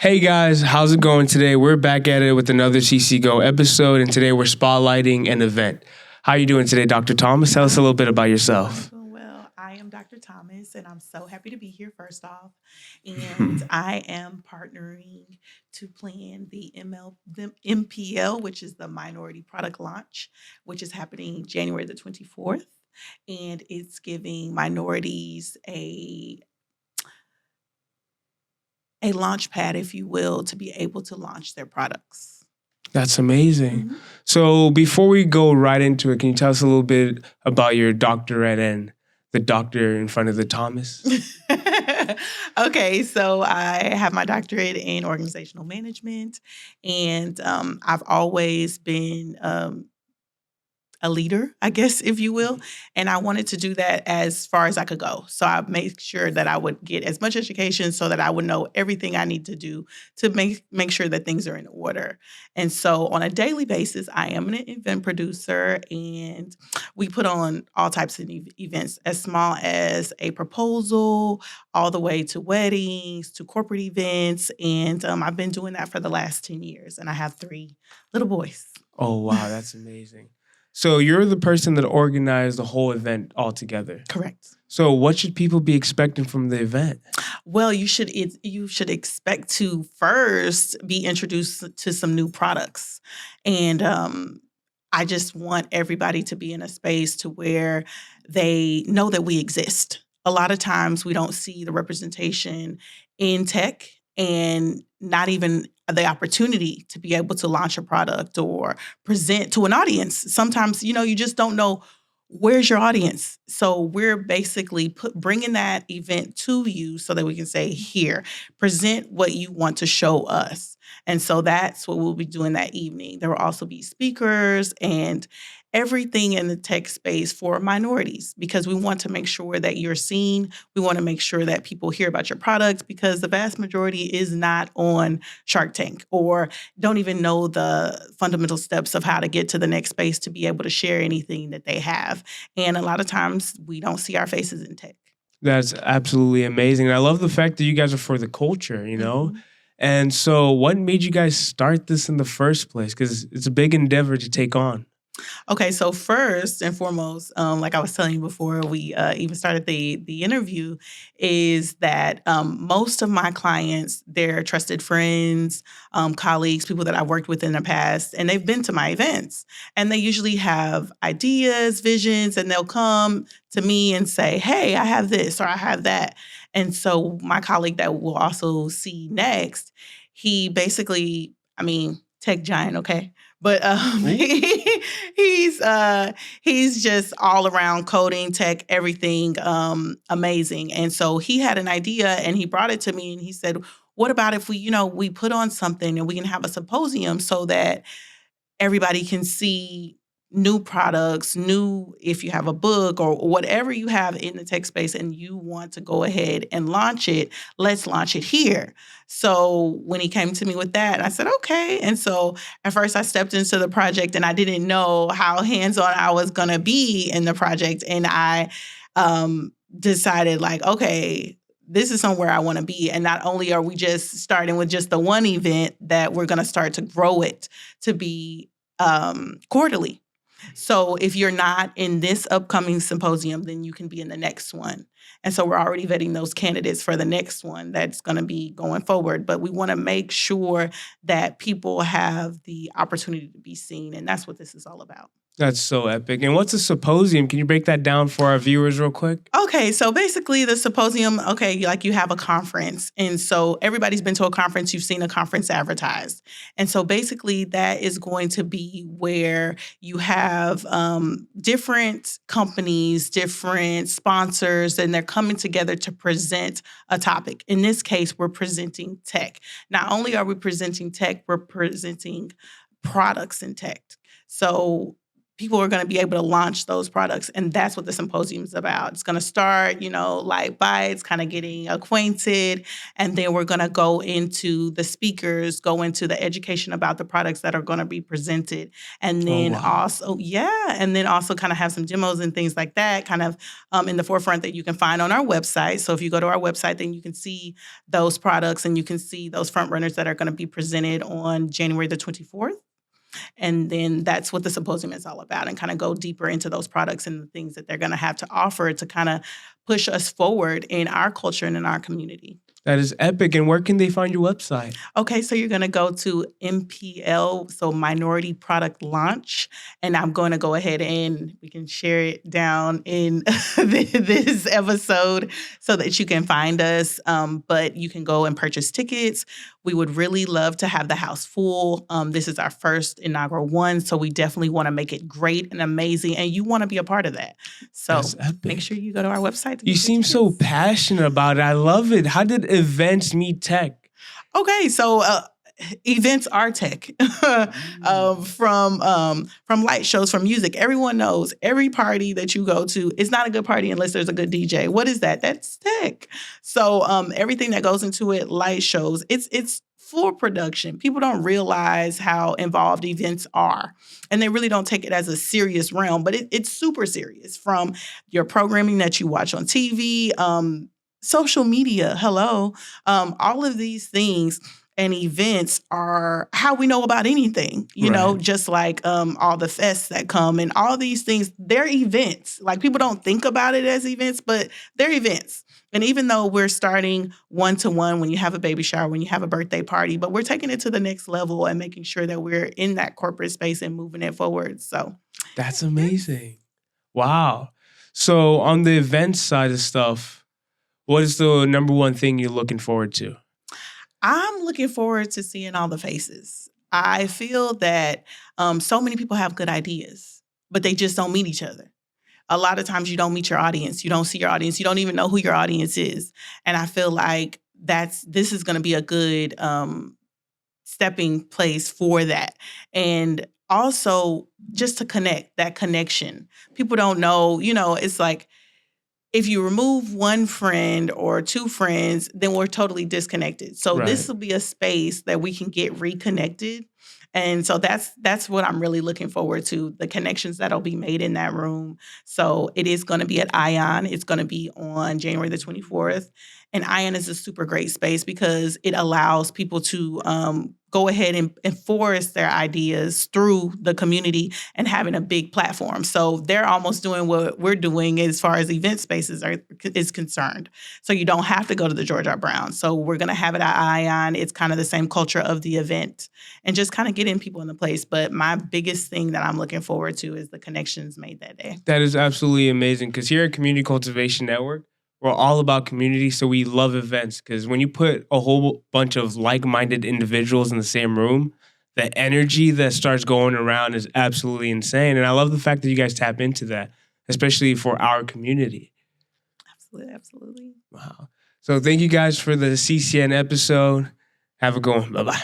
Hey guys, how's it going today? We're back at it with another CCGO episode, and today we're spotlighting an event. How are you doing today, Dr. Thomas? Tell us a little bit about yourself. I'm doing well. I am Dr. Thomas, and I'm so happy to be here, first off. And I am partnering to plan the MPL, which is the Minority Product Launch, which is happening January the 24th. And it's giving minorities a launch pad, if you will, to be able to launch their products. That's amazing. Mhm. So before we go right into it, can you tell us a little bit about your doctorate and the doctor in front of the Thomas? Okay, so I have my doctorate in organizational management, and I've always been a leader, I guess, if you will. And I wanted to do that as far as I could go. So I made sure that I would get as much education so that I would know everything I need to do to make sure that things are in order. And so on a daily basis, I am an event producer, and we put on all types of events, as small as a proposal, all the way to weddings, to corporate events. And I've been doing that for the last 10 years, and I have 3 little boys. Oh, wow, that's amazing. So you're the person that organized the whole event altogether. Correct. So what should people be expecting from the event? Well, you should expect to first be introduced to some new products. And I just want everybody to be in a space to where they know that we exist. A lot of times we don't see the representation in tech, and not even the opportunity to be able to launch a product or present to an audience. Sometimes, you just don't know where's your audience. So we're basically bringing that event to you so that we can say, here, present what you want to show us. And so that's what we'll be doing that evening. There will also be speakers and everything in the tech space for minorities, because we want to make sure that you're seen. We want to make sure that people hear about your product, because the vast majority is not on Shark Tank or don't even know the fundamental steps of how to get to the next space to be able to share anything that they have. And a lot of times we don't see our faces in tech. That's absolutely amazing. And I love the fact that you guys are for the culture. Mhm. And so what made you guys start this in the first place? Because it's a big endeavor to take on. Okay, so first and foremost, like I was telling you before we even started the interview, is that most of my clients, they're trusted friends, colleagues, people that I've worked with in the past, and they've been to my events. And they usually have ideas, visions, and they'll come to me and say, hey, I have this or I have that. And so my colleague that we'll also see next, he basically, tech giant, okay? But Ooh. he's just all around coding, tech, everything amazing. And so he had an idea and he brought it to me and he said, what about if we put on something and we can have a symposium so that everybody can see new products, if you have a book or whatever you have in the tech space and you want to go ahead and launch it, let's launch it here. So when he came to me with that, I said, okay. And so at first I stepped into the project and I didn't know how hands-on I was going to be in the project. And I decided like, okay, this is somewhere I want to be. And not only are we just starting with just the one event, that we're going to start to grow it to be quarterly. So if you're not in this upcoming symposium, then you can be in the next one. And so we're already vetting those candidates for the next one that's going to be going forward. But we want to make sure that people have the opportunity to be seen. And that's what this is all about. That's so epic. And what's a symposium? Can you break that down for our viewers real quick? Okay, so basically the symposium, okay, like you have a conference. And so everybody's been to a conference, you've seen a conference advertised. And so basically that is going to be where you have different companies, different sponsors, and they're coming together to present a topic. In this case, we're presenting tech. Not only are we presenting tech, we're presenting products in tech. So people are going to be able to launch those products. And that's what the symposium is about. It's going to start, like bites, kind of getting acquainted. And then we're going to go into the speakers, go into the education about the products that are going to be presented. And then and then also kind of have some demos and things like that kind of in the forefront that you can find on our website. So if you go to our website, then you can see those products and you can see those front runners that are going to be presented on January the 24th. And then that's what the symposium is all about, and kind of go deeper into those products and the things that they're going to have to offer to kind of push us forward in our culture and in our community. That is epic. And where can they find your website? Okay, so you're going to go to MPL, so Minority Product Launch. And I'm going to go ahead and we can share it down in this episode so that you can find us. But you can go and purchase tickets. We would really love to have the house full. This is our first inaugural one, so we definitely want to make it great and amazing. And you want to be a part of that. So make sure you go to our website. You seem so passionate about it. I love it. How did events meet tech? Okay, so events are tech. From light shows, from music. Everyone knows every party that you go to is not a good party unless there's a good DJ. What is that? That's tech. So everything that goes into it, light shows, it's full production. People don't realize how involved events are, and they really don't take it as a serious realm, but it's super serious. From your programming that you watch on TV, social media, all of these things and events are how we know about anything, just like all the fests that come and all these things, they're events. Like, people don't think about it as events, but they're events. And even though we're starting one-to-one when you have a baby shower, when you have a birthday party, but we're taking it to the next level and making sure that we're in that corporate space and moving it forward. So that's amazing. Wow. So on the event side of stuff, what is the number one thing you're looking forward to? I'm looking forward to seeing all the faces. I feel that so many people have good ideas, but they just don't meet each other. A lot of times you don't meet your audience. You don't see your audience. You don't even know who your audience is. And I feel like this is going to be a good stepping place for that. And also just to connect, that connection. People don't know, it's like, if you remove one friend or two friends, then we're totally disconnected. So This will be a space that we can get reconnected. And so that's what I'm really looking forward to, the connections that'll be made in that room. So it is going to be at ION. It's going to be on January the 24th. And ION is a super great space because it allows people to go ahead and enforce their ideas through the community and having a big platform. So they're almost doing what we're doing as far as event spaces is concerned. So you don't have to go to the George R. Brown. So we're going to have it at ION. It's kind of the same culture of the event and just kind of getting people in the place. But my biggest thing that I'm looking forward to is the connections made that day. That is absolutely amazing, because here at Community Cultivation Network, we're all about community, so we love events, because when you put a whole bunch of like-minded individuals in the same room, the energy that starts going around is absolutely insane. And I love the fact that you guys tap into that, especially for our community. Absolutely. Wow. So thank you guys for the CCN episode. Have a good one. Bye-bye.